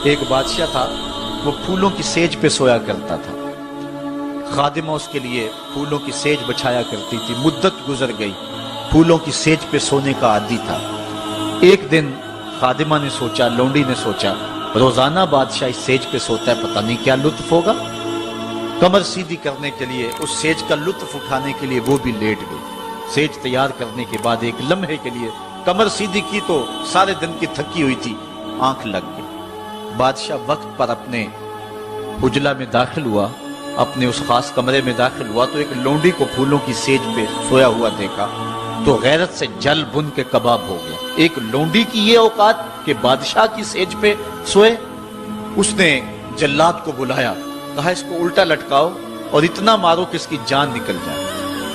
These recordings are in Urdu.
ایک بادشاہ تھا، وہ پھولوں کی سیج پہ سویا کرتا تھا، خادمہ اس کے لیے پھولوں کی سیج بچھایا کرتی تھی۔ مدت گزر گئی، پھولوں کی سیج پہ سونے کا عادی تھا۔ ایک دن خادمہ نے سوچا، لونڈی نے سوچا، روزانہ بادشاہ اس سیج پہ سوتا ہے، پتہ نہیں کیا لطف ہوگا۔ کمر سیدھی کرنے کے لیے، اس سیج کا لطف اٹھانے کے لیے وہ بھی لیٹ گئی۔ سیج تیار کرنے کے بعد ایک لمحے کے لیے کمر سیدھی کی تو سارے دن کی تھکی ہوئی تھی، آنکھ لگ گئی۔ بادشاہ وقت پر اپنے اجلا میں داخل ہوا، اپنے اس خاص کمرے میں داخل ہوا تو ایک لونڈی کو پھولوں کی سیج پہ سویا ہوا دیکھا تو غیرت سے جل بن کے کباب ہو گیا۔ ایک لونڈی کی یہ اوقات کہ بادشاہ کی سیج پہ سوئے۔ اس نے جلاد کو بلایا، کہا اس کو الٹا لٹکاؤ اور اتنا مارو کہ اس کی جان نکل جائے،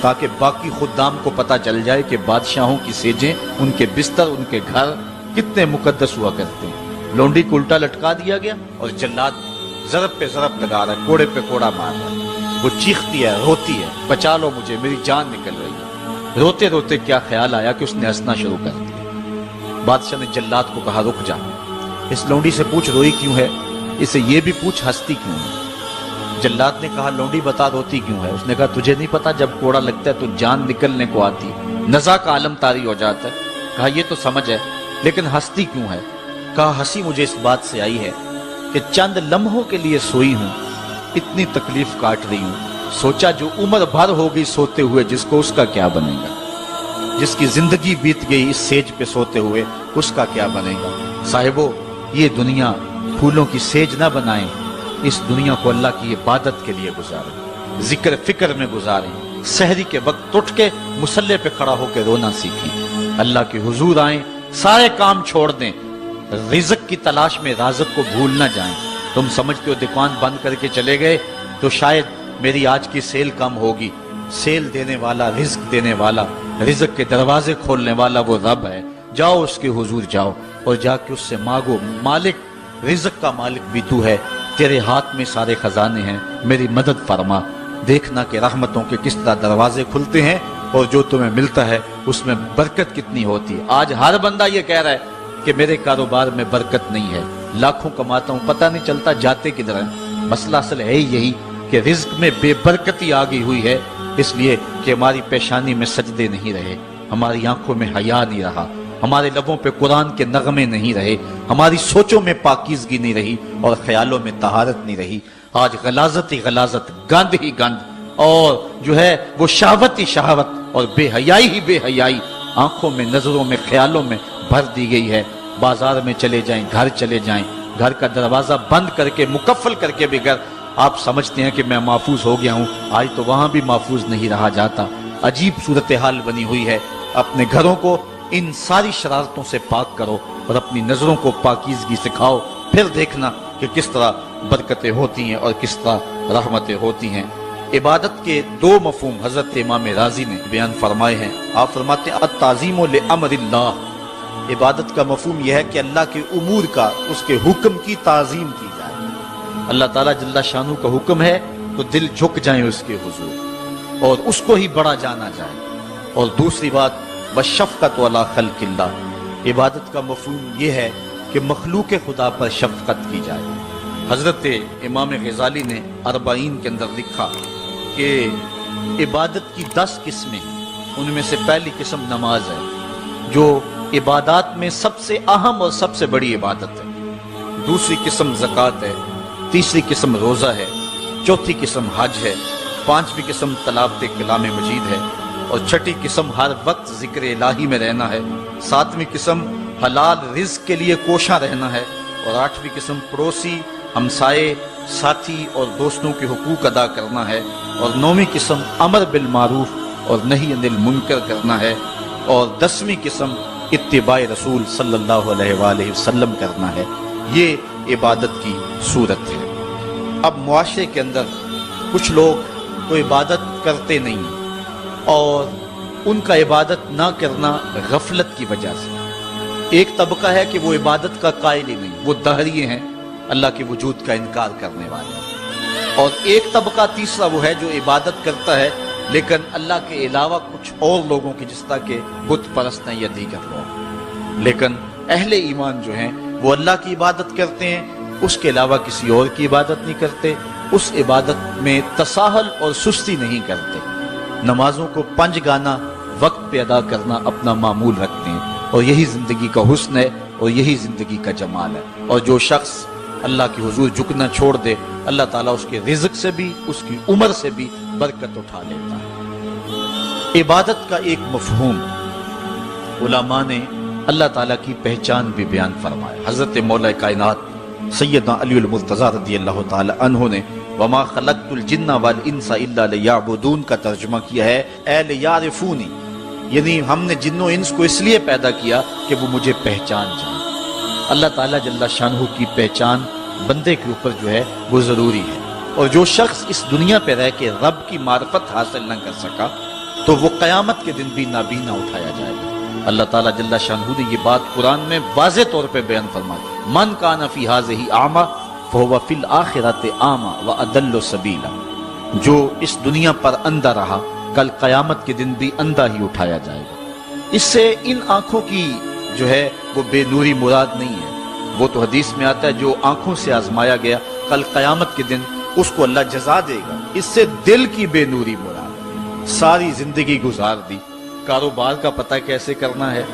تاکہ باقی خدام کو پتہ چل جائے کہ بادشاہوں کی سیجیں، ان کے بستر، ان کے گھر کتنے مقدس ہوا کرتے ہیں۔ لونڈی کو الٹا لٹکا دیا گیا اور جلاد ضرب پہ ضرب لگا رہا ہے، کوڑے پہ کوڑا مار رہا ہے۔ وہ چیختی ہے، روتی ہے، بچا لو مجھے، میری جان نکل رہی ہے۔ روتے روتے کیا خیال آیا کہ اس نے ہنسنا شروع کر دیا۔ بادشاہ نے جلاد کو کہا رک جا، اس لونڈی سے پوچھ روئی کیوں ہے، اسے یہ بھی پوچھ ہنستی کیوں ہے۔ جلاد نے کہا لونڈی بتا روتی کیوں ہے۔ اس نے کہا تجھے نہیں پتا جب کوڑا لگتا ہے تو جان نکلنے کو آتی، نزا کا عالم طاری ہو جاتا ہے۔ کہا یہ تو سمجھ ہے، لیکن ہنستی کیوں ہے؟ کہا ہنسی مجھے اس بات سے آئی ہے کہ چند لمحوں کے لیے سوئی ہوں، اتنی تکلیف کاٹ رہی ہوں، سوچا جو عمر بھر ہوگی سوتے ہوئے جس کو، اس کا کیا بنے گا؟ جس کی زندگی بیت گئی اس سیج پہ سوتے ہوئے، اس کا کیا بنے گا؟ صاحبو، یہ دنیا پھولوں کی سیج نہ بنائیں، اس دنیا کو اللہ کی عبادت کے لیے گزاریں، ذکر فکر میں گزاریں، سحری کے وقت اٹھ کے مصلی پہ کھڑا ہو کے رونا سیکھیں، اللہ کے حضور آئیں، سارے کام چھوڑ دیں، رزق کی تلاش میں رازق کو بھول نہ جائیں۔ تم سمجھتے ہو دکان بند کر کے چلے گئے تو شاید میری آج کی سیل کم ہوگی۔ سیل دینے والا، رزق دینے والا، رزق کے دروازے کھولنے والا وہ رب ہے۔ جاؤ اس کے حضور جاؤ اور جا کے اس سے مانگو، مالک، رزق کا مالک بھی تو ہے، تیرے ہاتھ میں سارے خزانے ہیں، میری مدد فرما۔ دیکھنا کہ رحمتوں کے کس طرح دروازے کھلتے ہیں اور جو تمہیں ملتا ہے اس میں برکت کتنی ہوتی ہے۔ آج ہر بندہ یہ کہہ رہا ہے کہ میرے کاروبار میں برکت نہیں ہے، لاکھوں کماتا ہوں، پتہ نہیں چلتا جاتے کدھر ہیں۔ مسئلہ اصل ہے یہی کہ رزق میں بے برکتی آ گئی ہوئی ہے، اس لیے کہ ہماری پیشانی میں سجدے نہیں رہے، ہماری آنکھوں میں حیا نہیں رہا، ہمارے لبوں پہ قرآن کے نغمے نہیں رہے، ہماری سوچوں میں پاکیزگی نہیں رہی اور خیالوں میں طہارت نہیں رہی۔ آج غلاظت ہی غلاظت، گند ہی گند، اور جو ہے وہ شہوت ہی شہوت اور بے حیائی ہی بے حیائی آنکھوں میں، نظروں میں، خیالوں میں بھر دی گئی ہے۔ بازار میں چلے جائیں، گھر چلے جائیں، گھر کا دروازہ بند کر کے، مقفل کر کے بھی گھر آپ سمجھتے ہیں کہ میں محفوظ ہو گیا ہوں، آج تو وہاں بھی محفوظ نہیں رہا جاتا۔ عجیب صورتحال بنی ہوئی ہے۔ اپنے گھروں کو ان ساری شرارتوں سے پاک کرو اور اپنی نظروں کو پاکیزگی سکھاؤ، پھر دیکھنا کہ کس طرح برکتیں ہوتی ہیں اور کس طرح رحمتیں ہوتی ہیں۔ عبادت کے دو مفہوم حضرت امام رازی نے بیان فرمائے ہیں۔ آپ فرماتے ہیں التعظیم لامر اللہ، عبادت کا مفہوم یہ ہے کہ اللہ کے امور کا، اس کے حکم کی تعظیم کی جائے۔ اللہ تعالیٰ جل شانہ کا حکم ہے تو دل جھک جائیں اس کے حضور اور اس کو ہی بڑا جانا جائے۔ اور دوسری بات والشفقۃ علی خلق اللہ، عبادت کا مفہوم یہ ہے کہ مخلوق خدا پر شفقت کی جائے۔ حضرت امام غزالی نے اربعین کے اندر لکھا کہ عبادت کی 10 قسمیں، ان میں سے پہلی قسم نماز ہے جو عبادات میں سب سے اہم اور سب سے بڑی عبادت ہے۔ دوسری قسم زکوٰۃ ہے، تیسری قسم روزہ ہے، چوتھی قسم حج ہے، پانچویں قسم تلاوت کلام مجید ہے، اور چھٹی قسم ہر وقت ذکر الہی میں رہنا ہے، ساتویں قسم حلال رزق کے لیے کوشاں رہنا ہے، اور آٹھویں قسم پڑوسی، ہمسائے، ساتھی اور دوستوں کے حقوق ادا کرنا ہے، اور نویں قسم امر بالمعروف اور نہی عن المنکر کرنا ہے، اور 10ویں قسم اتباع رسول صلی اللہ علیہ وآلہ وسلم کرنا ہے۔ یہ عبادت کی صورت ہے۔ اب معاشرے کے اندر کچھ لوگ تو عبادت کرتے نہیں اور ان کا عبادت نہ کرنا غفلت کی وجہ سے۔ ایک طبقہ ہے کہ وہ عبادت کا قائل ہی نہیں، وہ دہریے ہیں، اللہ کے وجود کا انکار کرنے والے ہیں۔ اور ایک طبقہ تیسرا وہ ہے جو عبادت کرتا ہے لیکن اللہ کے علاوہ کچھ اور لوگوں کی، جس طرح کہ بت پرست ہیں یا دیگر لوگ۔ لیکن اہل ایمان جو ہیں وہ اللہ کی عبادت کرتے ہیں اس کے علاوہ کسی اور کی عبادت نہیں کرتے، اس عبادت میں تساہل اور سستی نہیں کرتے، نمازوں کو 5 گانا وقت پہ ادا کرنا اپنا معمول رکھتے ہیں، اور یہی زندگی کا حسن ہے اور یہی زندگی کا جمال ہے۔ اور جو شخص اللہ کے حضور جھکنا چھوڑ دے، اللہ تعالیٰ اس کے رزق سے بھی، اس کی عمر سے بھی برکت اٹھا لیتا ہے۔ عبادت کا ایک مفہوم علماء نے اللہ تعالیٰ کی پہچان بھی بیان فرمایا۔ حضرت مولا کائنات سیدنا علی المرتضیٰ رضی اللہ تعالی عنہ نے وما خلقت الجن والانس الا لیعبدون کا ترجمہ کیا ہے اے لیعرفونی، یعنی ہم نے جن و انس کو اس لیے پیدا کیا کہ وہ مجھے پہچان جائیں۔ اللہ تعالیٰ جل شانہ کی پہچان بندے کے اوپر جو ہے وہ ضروری ہے، اور جو شخص اس دنیا پہ رہ کے رب کی معرفت حاصل نہ کر سکا تو وہ قیامت کے دن بھی نابینا اٹھایا جائے گا۔ اللہ تعالیٰ جل شانہ نے یہ بات قرآن میں واضح طور پہ بیان فرمائی، من کان فی ھذہ اعمی فہو فی الآخرۃ اعمی واضل سبیلا، جو اس دنیا پر اندھا رہا کل قیامت کے دن بھی اندھا ہی اٹھایا جائے گا۔ اس سے ان آنکھوں کی جو ہے وہ بے نوری مراد نہیں ہے، وہ تو حدیث میں آتا ہے جو آنکھوں سے آزمایا گیا کل قیامت کے دن اس کو اللہ جزا دے گا۔ اس سے دل کی بے نوری مراد ہے۔ ساری زندگی گزار دی، کاروبار کا پتہ کیسے کرنا ہے،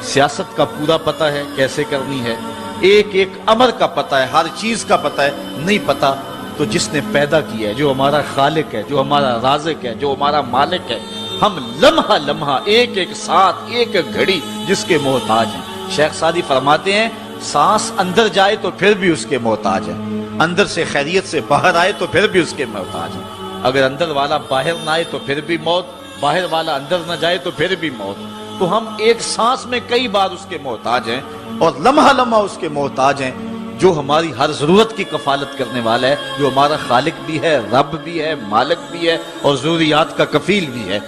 سیاست کا پورا پتہ ہے کیسے کرنی ہے، ایک ایک امر کا پتہ ہے، ہر چیز کا پتہ ہے، نہیں پتہ تو جس نے پیدا کیا ہے، جو ہمارا خالق ہے، جو ہمارا رازق ہے، جو ہمارا مالک ہے، ہم لمحہ لمحہ ایک ایک ساتھ ایک ایک گھڑی جس کے محتاج ہیں۔ شیخ سعدی فرماتے ہیں سانس اندر جائے تو پھر بھی اس کے محتاج ہے، اندر سے خیریت سے باہر آئے تو پھر بھی اس کے محتاج ہے، اگر اندر والا باہر نہ آئے تو پھر بھی موت، باہر والا اندر نہ جائے تو پھر بھی موت۔ تو ہم ایک سانس میں کئی بار اس کے محتاج ہیں اور لمحہ لمحہ اس کے محتاج ہیں، جو ہماری ہر ضرورت کی کفالت کرنے والا ہے، جو ہمارا خالق بھی ہے، رب بھی ہے، مالک بھی ہے اور ضروریات کا کفیل بھی ہے،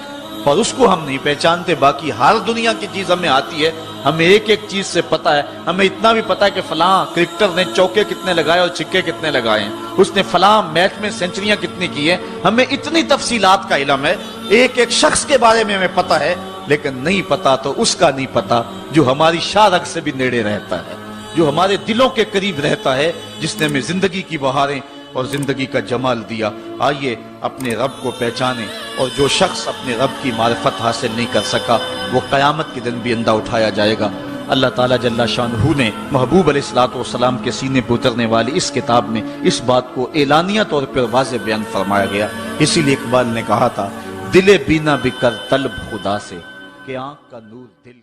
اور اس کو ہم نہیں پہچانتے۔ باقی ہر دنیا کی چیز ہمیں آتی ہے، ہمیں ایک ایک چیز سے پتہ ہے، ہمیں اتنا بھی پتہ ہے کہ فلاں کرکٹر نے چوکے کتنے لگائے اور چھکے کتنے لگائے ہیں، اس نے فلاں میچ میں سینچریاں کتنی کی ہیں، ہمیں اتنی تفصیلات کا علم ہے، ایک ایک شخص کے بارے میں ہمیں پتہ ہے، لیکن نہیں پتہ تو اس کا نہیں پتہ جو ہماری شاہ رگ سے بھی نیڑے رہتا ہے، جو ہمارے دلوں کے قریب رہتا ہے، جس نے ہمیں زندگی کی بہاریں اور زندگی کا جمال دیا۔ آئیے اپنے رب کو پہچانیں، اور جو شخص اپنے رب کی معرفت حاصل نہیں کر سکا وہ قیامت کے دن بھی اندھا اٹھایا جائے گا۔ اللہ تعالیٰ جل شانہ نے محبوب علیہ الصلوۃ والسلام کے سینے پہ اترنے والی اس کتاب میں اس بات کو اعلانیہ طور پر واضح بیان فرمایا گیا۔ اسی لیے اقبال نے کہا تھا دل بینا بھی کر طلب خدا سے کہ آنکھ کا نور دل